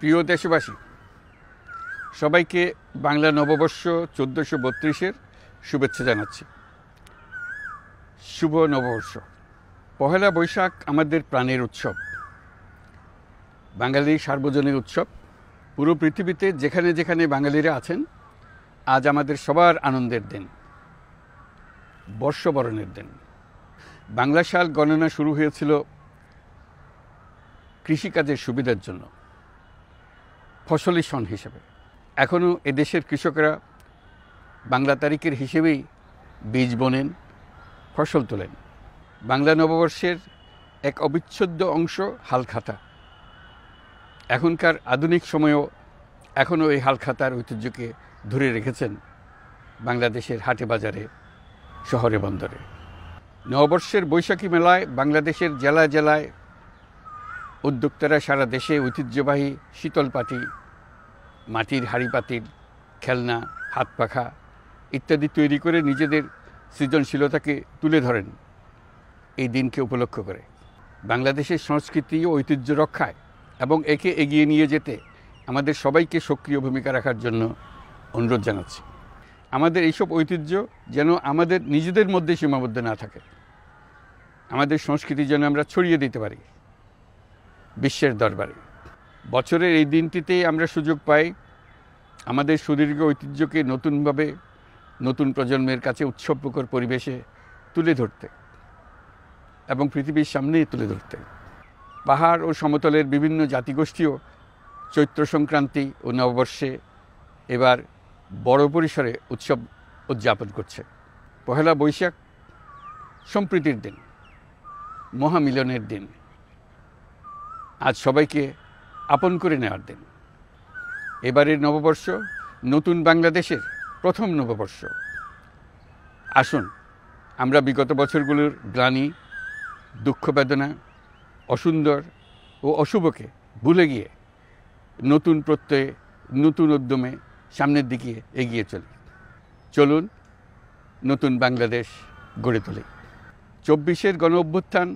প্রিয় দেশবাসী, সবাইকে বাংলা নববর্ষ 1432-এর শুভেচ্ছা জানাচ্ছি। শুভ নববর্ষ। পহেলা বৈশাখ আমাদের প্রাণের উৎসব, বাঙালির সার্বজনীন উৎসব। পুরো পৃথিবীতে যেখানে যেখানে বাঙালিরা আছেন, আজ আমাদের সবার আনন্দের দিন, বর্ষবরণের দিন। বাংলা সাল গণনা শুরু হয়েছিল কৃষিকাজের সুবিধার জন্য, ফসলি সন হিসেবে। এখনও এদেশের কৃষকরা বাংলা তারিখের হিসেবেই বীজ বোনেন, ফসল তোলেন। বাংলা নববর্ষের এক অবিচ্ছেদ্য অংশ হালখাতা। এখনকার আধুনিক সময়েও এখনও এই হালখাতার ঐতিহ্যকে ধরে রেখেছেন বাংলাদেশের হাটে বাজারে, শহরে বন্দরে। নববর্ষের বৈশাখী মেলায় বাংলাদেশের জেলায় জেলায় উদ্যোক্তারা সারা দেশে ঐতিহ্যবাহী শীতলপাটি, মাটির হাঁড়ি পাতিল, খেলনা, হাত পাখা ইত্যাদি তৈরি করে নিজেদের সৃজনশীলতাকে তুলে ধরেন এই দিনকে উপলক্ষ করে। বাংলাদেশের সংস্কৃতি ও ঐতিহ্য রক্ষায় এবং একে এগিয়ে নিয়ে যেতে আমাদের সবাইকে সক্রিয় ভূমিকা রাখার জন্য অনুরোধ জানাচ্ছি। আমাদের এইসব ঐতিহ্য যেন আমাদের নিজেদের মধ্যে সীমাবদ্ধ না থাকে। আমাদের সংস্কৃতি যেন আমরা ছড়িয়ে দিতে পারি বিশ্বের দরবারে। বছরের এই দিনটিতেই আমরা সুযোগ পাই আমাদের সুদীর্ঘ ঐতিহ্যকে নতুনভাবে নতুন প্রজন্মের কাছে উৎসবমুখর পরিবেশে তুলে ধরতে এবং পৃথিবীর সামনেই তুলে ধরতে। পাহাড় ও সমতলের বিভিন্ন জাতিগোষ্ঠীও চৈত্র সংক্রান্তি ও নববর্ষে এবার বড় পরিসরে উৎসব উদযাপন করছে। পহেলা বৈশাখ সম্প্রীতির দিন, মহামিলনের দিন, আজ সবাইকে আপন করে নেওয়ার দিন। এবারের নববর্ষ নতুন বাংলাদেশের প্রথম নববর্ষ। আসুন আমরা বিগত বছরগুলোর গ্লানি, দুঃখ, বেদনা, অসুন্দর ও অশুভকে ভুলে গিয়ে নতুন প্রত্যয়ে, নতুন উদ্যমে সামনের দিকে এগিয়ে চলুন নতুন বাংলাদেশ গড়ে তুলি। 24-এর গণ অভ্যুত্থান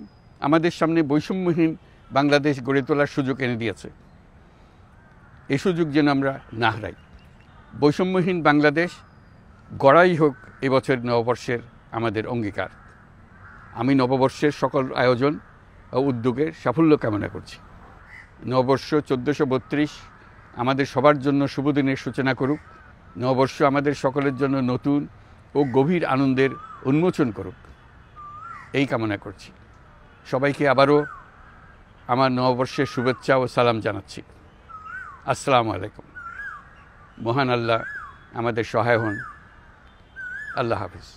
আমাদের সামনে বৈষম্যহীন বাংলাদেশ গড়ে তোলার সুযোগ এনে দিয়েছে। এই সুযোগ যেন আমরা না হারাই। বৈষম্যহীন বাংলাদেশ গড়াই হোক এবছর নববর্ষের আমাদের অঙ্গীকার। আমি নববর্ষের সকল আয়োজন ও উদ্যোগের সাফল্য কামনা করছি। নববর্ষ 1432 আমাদের সবার জন্য শুভদিনের সূচনা করুক। নববর্ষ আমাদের সকলের জন্য নতুন ও গভীর আনন্দের উন্মোচন করুক, এই কামনা করছি। সবাইকে আবারও আমার নববর্ষের শুভেচ্ছা ও সালাম জানাচ্ছি। আসসালামু আলাইকুম। মহান আল্লাহ আমাদের সহায় হন। আল্লাহ হাফিজ।